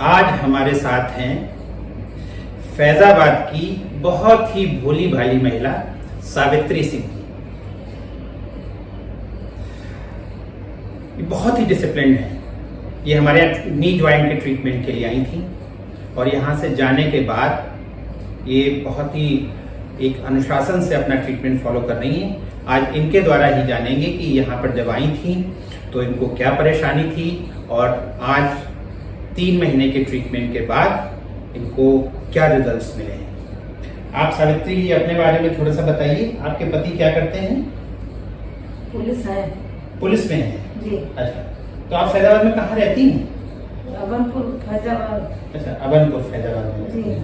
आज हमारे साथ हैं फैजाबाद की बहुत ही भोली भाली महिला सावित्री सिंह जी। ये बहुत ही डिसिप्लिन है। ये हमारे यहाँ नी ज्वाइंट के ट्रीटमेंट के लिए आई थी और यहाँ से जाने के बाद ये बहुत ही एक अनुशासन से अपना ट्रीटमेंट फॉलो कर रही हैं। आज इनके द्वारा ही जानेंगे कि यहाँ पर जब आई थी तो इनको क्या परेशानी थी और आज 3 महीने के ट्रीटमेंट के बाद इनको क्या रिजल्ट्स मिले हैं। आप सावित्री जी अपने बारे में थोड़ा सा बताइए। आपके पति क्या करते हैं? पुलिस है। पुलिस में है जी। अच्छा, तो आप फैजाबाद में कहाँ रहती हैं? अबनपुर फैजाबाद। अच्छा, अबनपुर फैजाबाद में रहती जी। हैं।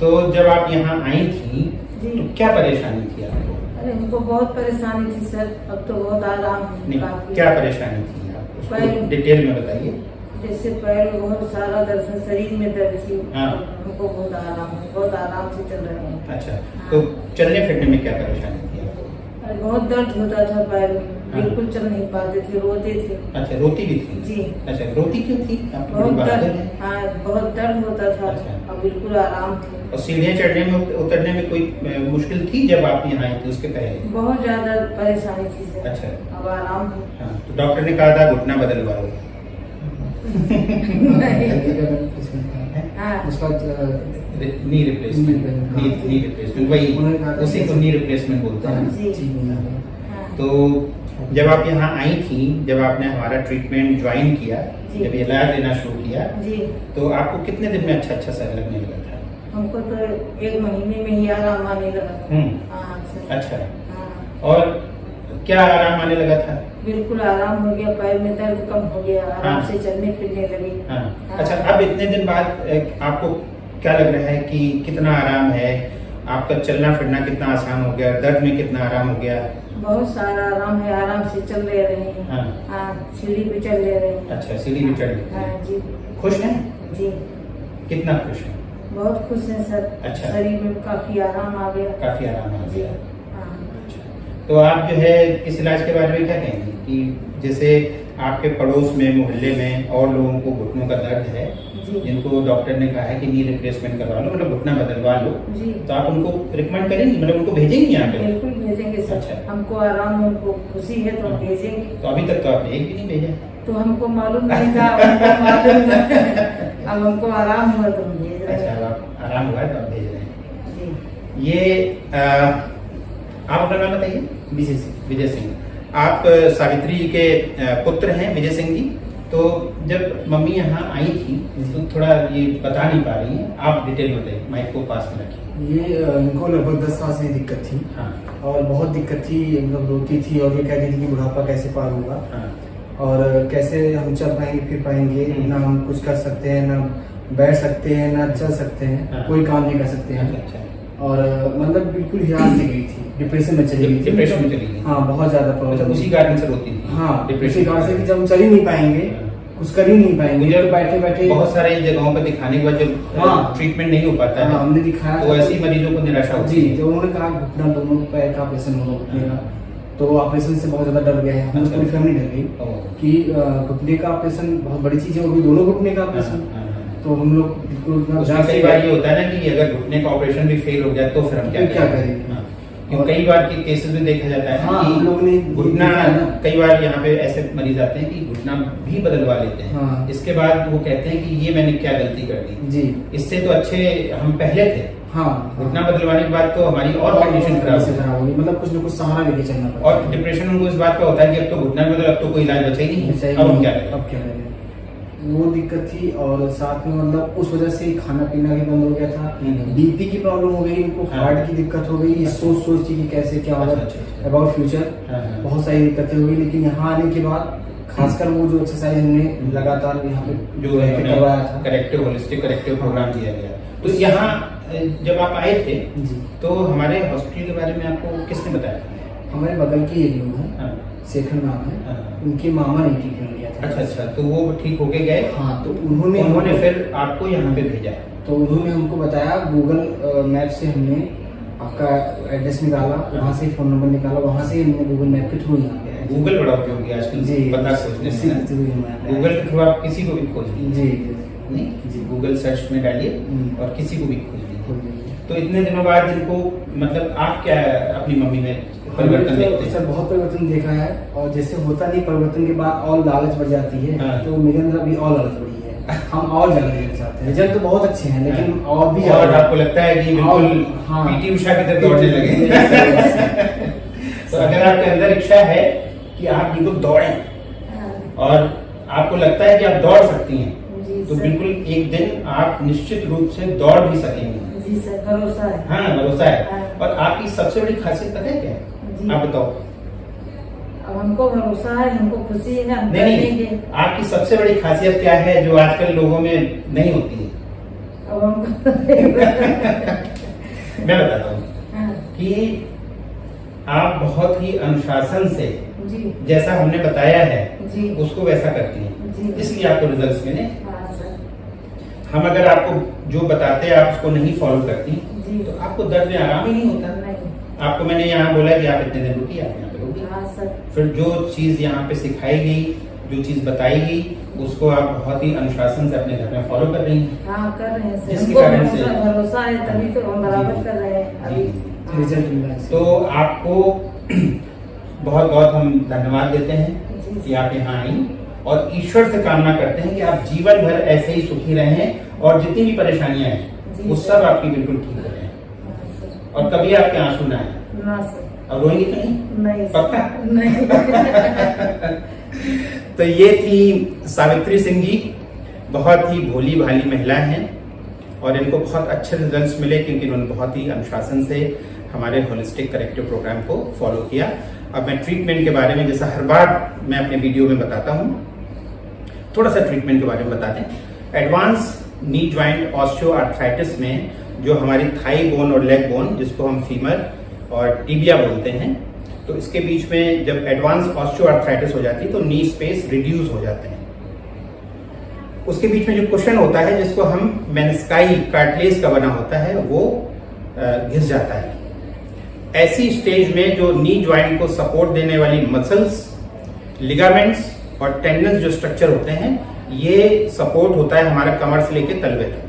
तो जब आप यहाँ आई थी जी। तो क्या परेशानी थी आपको? अरे हमको बहुत परेशानी थी सर, अब तो बहुत आराम है नहीं, काफी। क्या परेशानी थी आपको? उसको पैर- डिटेल में बताइए। जैसे पैर में बहुत सारा दर्द है, शरीर में दर्द थी। हाँ। हमको बहुत आराम से चल रहे हैं। अच्छा, तो चलने फिरने में क्या परेशानी थी आपको? अरे बहुत दर्द होता था पैर में, हाँ। बिल्कुल चल नहीं पाते थे, रोते थे। अच्छा, रोती भी थी? जी। अच्छा, रोती क्यों थी? आपकी बहुत बड़ी बात दर्द, है। हाँ बहुत दर्द होता था। अच्छा। अब बिल्कुल आराम थे। और सीढ़ियाँ चढ़ने में उतरने में कोई मुश्किल थी जब आप यहाँ आई थी उसके पहले? बहुत ज्यादा परेशानी थी सर। अच्छा। अब आराम है। हाँ, तो डॉक्टर ने कहा था घुटना बदलवाओ। हाँ। उसका नी रिप्लेसमेंट, नी रिप्लेसमेंट, वही उसी को नी रिप्लेसमेंट बोलते हैं। जी। हाँ। तो जब आप यहाँ आई थी, जब आपने हमारा ट्रीटमेंट ज्वाइन किया, जी। जब इलाज लेना शुरू किया, जी। तो आपको कितने दिन में अच्छा सा लगने लगा था? हमको तो 1 महीने में ही आराम आने लगा। हाँ सर। अच्छा, हाँ। और क्या आराम आने लगा था? बिल्कुल आराम हो गया, पैर में दर्द कम हो गया, आराम हाँ। से चलने फिरने लगी। हाँ। हाँ। अच्छा, अब इतने दिन बाद आपको क्या लग रहा है कि कितना आराम है? आपका चलना फिरना कितना आसान हो गया? दर्द में कितना आराम हो गया? बहुत सारा आराम है, आराम से चल ले रहे हैं। हाँ। हाँ, सीढ़ी पे चल ले रहे हैं। अच्छा, सीढ़ी भी चढ़ लेते हाँ हैं। जी। खुश हैं? जी। कितना खुश हैं? बहुत खुश हैं सर। अच्छा। शरीर में काफी आराम आ गया। काफी आराम आ जी। गया। हाँ। अच्छा, तो आप जो है इस इलाज के बारे में क्या कहेंगे कि जैसे आपके पड़ोस में, मोहल्ले में और लोगों को घुटनों का दर्द है, जी। जिनको डॉक्टर ने कहा है कि नी रिप्लेसमेंट करवा लो, मतलब घुटना बदलवा लो, जी। तो आप उनको रिकमेंड करेंगे, मतलब उनको भेजेंगे यहाँ पे? बिल्कुल भेजेंगे सर। अच्छा। हमको आराम है, हमको खुशी है तो हम भेजेंगे। तो अभी तक तो आपने एक भी नहीं भेजा। तो हमको मालूम नहीं था, हमको मालूम नहीं। अब हमको आराम हुआ तो हम भेज रहे अच्छा, हैं। अब आप आराम हुआ है तो आप भेज रहे हैं। जी। ये आप अपना नाम बताइए। विजय सिंह। विजय सिंह। आप सावित्री जी के पुत्र हैं विजय सिंह जी। तो जब मम्मी यहाँ आई थी तो थोड़ा ये बता नहीं पा रही हैं, आप डिटेल बताइए, माइक को पास में रखिए। ये इनको लगभग 10 साल से दिक्कत थी। हाँ। और बहुत दिक्कत थी, मतलब रोती थी और ये कहती थी कि बुढ़ापा कैसे पार होगा हाँ। और कैसे हम चल पाएंगे फिर पाएंगे, ना हम कुछ कर सकते हैं, ना बैठ सकते हैं, ना चल सकते हैं, हाँ। कोई काम नहीं कर सकते हैं। अच्छा। और मतलब बिल्कुल हिरास से गई थी, डिप्रेशन में चली गई थी। डिप्रेशन में चली गई। हाँ, बहुत ज्यादा अच्छा, प्रॉब्लम। उसी कारण से रोती थी? हाँ, डिप्रेशन उसी कारण से कि जब हम चल ही नहीं पाएंगे, कुछ कर ही नहीं पाएंगे, जब जब बैठे बैठे बहुत सारे जगहों पर दिखाने के बाद जब हाँ। ट्रीटमेंट नहीं हो पाता हाँ, है हमने दिखाया तो था। ऐसे मरीजों को निराशा होती जी, है। तो उन्होंने कहा घुटना दोनों पैर का ऑपरेशन होगा घुटने का, तो ऑपरेशन से बहुत ज्यादा डर गए हैं। हम अच्छा। पूरी फैमिली डर गई ओह। कि घुटने का ऑपरेशन बहुत बड़ी चीज है, वो भी दोनों घुटने का ऑपरेशन। हाँ, हाँ, हाँ। तो हम लोग बिल्कुल इतना उसमें जांच कई से बार गए। ये होता है ना कि अगर घुटने का ऑपरेशन भी फेल हो जाए तो फिर हम क्या फिर क्या करेंगे? हाँ। क्योंकि कई बार के केसेस में देखा जाता है हाँ, कि हम लोग ने घुटना, देखा है ना। कई बार यहाँ पे ऐसे मरीज आते हैं कि घुटना भी बदलवा लेते हैं। हाँ। इसके बाद वो कहते हैं कि ये मैंने क्या गलती कर दी, जी। इससे तो अच्छे हम पहले थे। हाँ, घुटना बदलवाने के बाद तो हमारी और कंडीशन खराब से हो खराब होगी, मतलब कुछ न कुछ सहारा लेके चलना पड़ता और डिप्रेशन उनको इस बात का होता है कि अब तो घुटना में अब तो कोई इलाज बचा ही नहीं है, अब हम क्या करें? अब क्या करें? वो दिक्कत थी और साथ में मतलब उस वजह से खाना पीना भी बंद हो गया था। बीपी की प्रॉब्लम हो गई इनको, हाँ। हार्ट की दिक्कत हो गई, सोच के कि कैसे क्या होगा अच्छा। About future. हाँ, हाँ। बहुत सारी दिक्कतें हुई, लेकिन यहाँ आने के बाद खासकर वो जो एक्सरसाइज हमने लगातार यहाँ पे जो रह के करवाया था। करेक्टिव होलिस्टिक करेक्टिव प्रोग्राम दिया गया। तो यहाँ जब आप आए थे जी, तो हमारे हॉस्पिटल के बारे में आपको किसने बताया? हमारे बगल की एरिया है, हाँ। शेखर नाम है, हाँ। उनके मामा ने ट्रीटमेंट लिया था। अच्छा, तो वो ठीक होके गए। हाँ, तो उन्होंने फिर आपको यहाँ पे भेजा। तो उन्होंने हमको बताया, गूगल मैप से हमने आपका एड्रेस निकाला, वहाँ से फोन नंबर निकाला, वहाँ से हमने गूगल मैप के थ्रू यहाँ पे आए। गूगल बड़ा उपयोगी आजकल जी, पता खोजने इसी में के through ही हम यहाँ पे आए। गूगल के थ्रू आप किसी को भी खोज लीजिए। जी, नहीं, जी। गूगल सर्च में डालिए और किसी को भी खोज लीजिए। तो इतने दिनों बाद इनको मतलब आप क्या अपनी मम्मी में परिवर्तन देखते हैं? सर बहुत परिवर्तन देखा है, और जैसे होता नहीं परिवर्तन के बाद और लालच बढ़ जाती है। हाँ। तो मेरे अंदर अभी और लालच बढ़ी है, हम और ज्यादा देखना चाहते हैं। रिजल्ट तो बहुत अच्छे हैं, लेकिन हाँ। और भी और ज्यादा। आपको लगता है कि बिल्कुल हाँ। पीटी उषा की तरह दौड़ने लगे। तो अगर आपके अंदर इच्छा है कि आप बिल्कुल दौड़ें और आपको लगता है कि आप दौड़ सकती हैं, जी तो सर। बिल्कुल एक दिन आप निश्चित रूप से दौड़ भी सकेंगे। जी सर, भरोसा है। हाँ, भरोसा है। हाँ। और आपकी सबसे बड़ी खासियत पता है क्या जी। है? आप बताओ। अब हमको भरोसा है, हमको खुशी है, हम नहीं, करेंगे। आपकी सबसे बड़ी खासियत क्या है जो आजकल लोगों में नहीं होती है? अब हमको मैं बताता हूँ हाँ, कि आप बहुत ही अनुशासन से, जी जैसा हमने बताया है जी उसको वैसा करती जी। हैं, इसलिए आपको रिजल्ट्स मिले। हाँ सर, हम अगर आपको जो बताते हैं आप उसको नहीं फॉलो करती जी। तो आपको दर्द में आराम ही नहीं होता। नहीं। आपको मैंने यहाँ बोला कि आप इतने दिन रुकिए, आप यहाँ पे रुकिए। हाँ सर, फिर जो चीज यहाँ पे सिखाई गई, जो चीज बताई गई, उसको आप बहुत ही अनुशासन से अपने घर में फॉलो कर रही हैं। हाँ कर रहे हैं सर, जिसके हमको कारण से- भरोसा है, तभी तो हम बराबर जी। कर रहे हैं अभी। जी। हाँ। रिजल्ट मिला है। तो आपको बहुत बहुत हम धन्यवाद देते हैं जी। कि आप यहाँ आई, और ईश्वर से कामना करते हैं कि आप जीवन भर ऐसे ही सुखी रहें और जितनी भी परेशानियां हैं जी वो सर। सब आपकी बिल्कुल ठीक हो जाए, हाँ सर। और कभी आपके आंसू ना आए। ना सर, अब रोएंगे तो नहीं? नहीं सर। पक्का? नहीं। तो ये थी सावित्री सिंह जी, बहुत ही भोली भाली महिला हैं और इनको बहुत अच्छे रिजल्ट्स मिले क्योंकि इन्होंने बहुत ही अनुशासन से हमारे होलिस्टिक करेक्टिव प्रोग्राम को फॉलो किया। अब मैं ट्रीटमेंट के बारे में, जैसा हर बार मैं अपने वीडियो में बताता हूँ, थोड़ा सा ट्रीटमेंट के बारे में बता दें। एडवांस नी ज्वाइंट ऑस्टियोआर्थराइटिस में जो हमारी थाई बोन और लेग बोन, जिसको हम फीमर और टिबिया बोलते हैं, तो इसके बीच में जब एडवांस ऑस्टियोआर्थराइटिस हो जाती है तो नी स्पेस रिड्यूस हो जाते हैं। उसके बीच में जो कुशन होता है, जिसको हम मेनिस्काई कार्टिलेज का बना होता है, वो घिस जाता है। ऐसी स्टेज में जो नी ज्वाइंट को सपोर्ट देने वाली मसल्स, लिगामेंट्स और टेंडन्स जो स्ट्रक्चर होते हैं, ये सपोर्ट होता है हमारा कमर से लेके तलवे तक।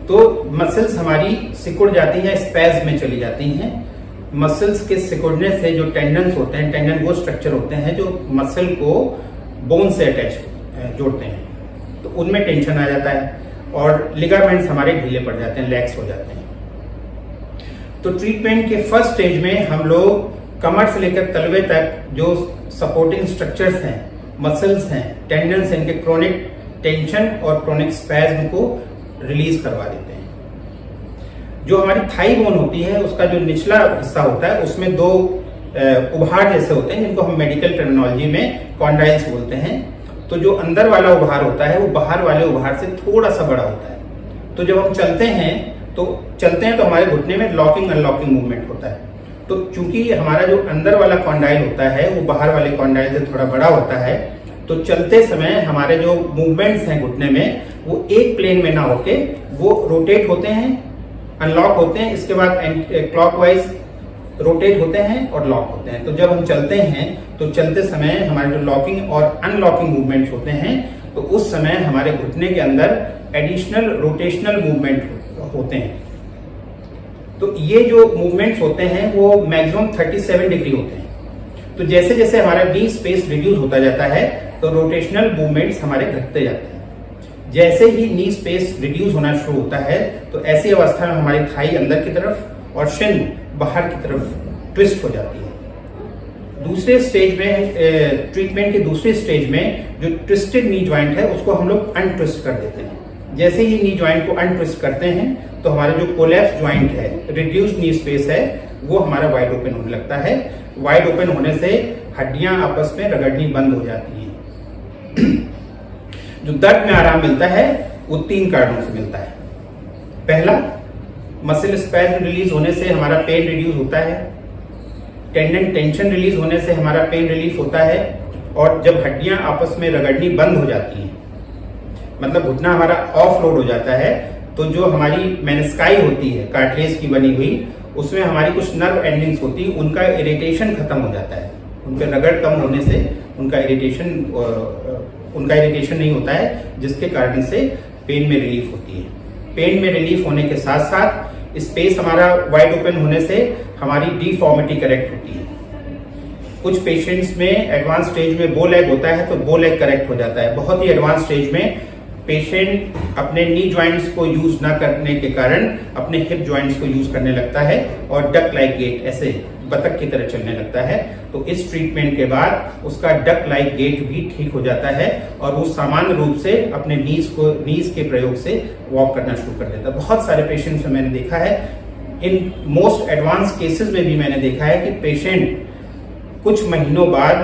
तो मसल्स हमारी सिकुड़ जाती हैं, स्पैज में चली जाती हैं। मसल्स के सिकुड़ने से जो टेंडन्स होते हैं, टेंडन वो स्ट्रक्चर होते हैं जो मसल को बोन से अटैच जोड़ते हैं, तो उनमें टेंशन आ जाता है और लिगामेंट्स हमारे ढीले पड़ जाते हैं, लैक्स हो जाते हैं। तो ट्रीटमेंट के फर्स्ट स्टेज में हम लोग कमर से लेकर तलवे तक जो सपोर्टिंग स्ट्रक्चर्स हैं, मसल्स हैं, टेंडन्स हैं, इनके क्रोनिक टेंशन और क्रोनिक स्पैज्म को रिलीज करवा देते हैं। जो हमारी थाई बोन होती है, उसका जो निचला हिस्सा होता है, उसमें दो उभार जैसे होते हैं, जिनको हम मेडिकल टर्मिनोलॉजी में कॉन्डाइल्स बोलते हैं। तो जो अंदर वाला उभार होता है वो बाहर वाले उभार से थोड़ा सा बड़ा होता है। तो जब हम चलते हैं तो हमारे घुटने में लॉकिंग अनलॉकिंग मूवमेंट होता है। तो चूंकि हमारा जो अंदर वाला कॉन्डाइल होता है वो बाहर वाले कॉन्डाइल से थोड़ा बड़ा होता है, तो चलते समय हमारे जो मूवमेंट्स हैं घुटने में, वो एक प्लेन में ना होके वो रोटेट होते हैं, अनलॉक होते हैं, इसके बाद क्लॉकवाइज रोटेट होते हैं और लॉक होते हैं। तो जब हम चलते हैं तो चलते समय हमारे जो लॉकिंग और अनलॉकिंग मूवमेंट्स होते हैं, तो उस समय हमारे घुटने के अंदर एडिशनल रोटेशनल मूवमेंट होते हैं। तो ये जो मूवमेंट्स होते हैं वो मैक्सिमम 37 डिग्री होते हैं। तो जैसे जैसे हमारा डी स्पेस रिड्यूस होता जाता है तो रोटेशनल मूवमेंट्स हमारे घटते जाते हैं। जैसे ही नी स्पेस रिड्यूस होना शुरू होता है तो ऐसी अवस्था में हमारी थाई अंदर की तरफ और शिन बाहर की तरफ ट्विस्ट हो जाती है। दूसरे स्टेज में, ट्रीटमेंट के दूसरे स्टेज में जो ट्विस्टेड नी ज्वाइंट है उसको हम लोग अनट्विस्ट कर देते हैं। जैसे ही नी ज्वाइंट को अनट्विस्ट करते हैं तो हमारा जो कोलैप्स ज्वाइंट है, रिड्यूस्ड नी स्पेस है, वो हमारा वाइड ओपन होने लगता है। वाइड ओपन होने से हड्डियां आपस में रगड़नी बंद हो जाती हैं। जो दर्द में आराम मिलता है वो 3 कारणों से मिलता है। पहला, मसल स्पैज्म रिलीज होने से हमारा पेन रिड्यूस होता है। टेंडन टेंशन रिलीज होने से हमारा पेन रिलीफ होता है। और जब हड्डियां आपस में रगड़नी बंद हो जाती हैं, मतलब घुटना हमारा ऑफ लोड हो जाता है, तो जो हमारी मेनिस्काई होती है कार्टिलेज की बनी हुई, उसमें हमारी कुछ नर्व एंडिंग्स होती है, उनका इरिटेशन खत्म हो जाता है। उनके रगड़ कम होने से उनका इरिटेशन उनका इरिटेशन नहीं होता है, जिसके कारण से पेन में रिलीफ होती है। पेन में रिलीफ होने के साथ साथ स्पेस हमारा वाइड ओपन होने से हमारी डिफॉर्मिटी करेक्ट होती है। कुछ पेशेंट्स में एडवांस स्टेज में बो लेग होता है तो बो लेग करेक्ट हो जाता है। बहुत ही एडवांस स्टेज में पेशेंट अपने नी जॉइंट्स को यूज ना करने के कारण अपने हिप जॉइंट्स को यूज करने लगता है और डक लाइक गेट, ऐसे बतख की तरह चलने लगता है। तो इस ट्रीटमेंट के बाद उसका डक लाइक गेट भी ठीक हो जाता है और वो सामान्य रूप से अपने नीज के प्रयोग से वॉक करना शुरू कर देता है। बहुत सारे पेशेंट्स में मैंने देखा है, इन मोस्ट एडवांस केसेस में भी मैंने देखा है कि पेशेंट कुछ महीनों बाद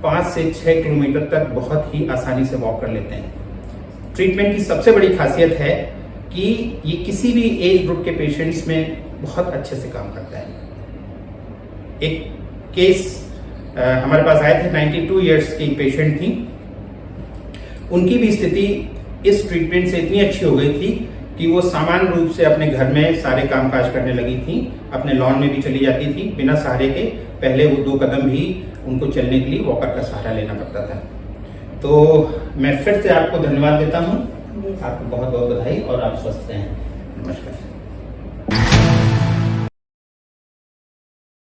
5 से 6 किलोमीटर तक बहुत ही आसानी से वॉक कर लेते हैं। ट्रीटमेंट की सबसे बड़ी खासियत है कि ये किसी भी एज ग्रुप के पेशेंट्स में बहुत अच्छे से काम करता है। एक केस हमारे पास आए थे, 92 इयर्स की पेशेंट थी। उनकी भी स्थिति इस ट्रीटमेंट से इतनी अच्छी हो गई थी कि वो सामान्य रूप से अपने घर में सारे कामकाज करने लगी थी, अपने लॉन में भी चली जाती थी बिना सहारे के। पहले वो 2 कदम भी उनको चलने के लिए वॉकर का सहारा लेना पड़ता था। तो मैं फिर से आपको धन्यवाद देता हूँ, आपको बहुत बहुत बधाई और आप स्वस्थ रहें। नमस्कार।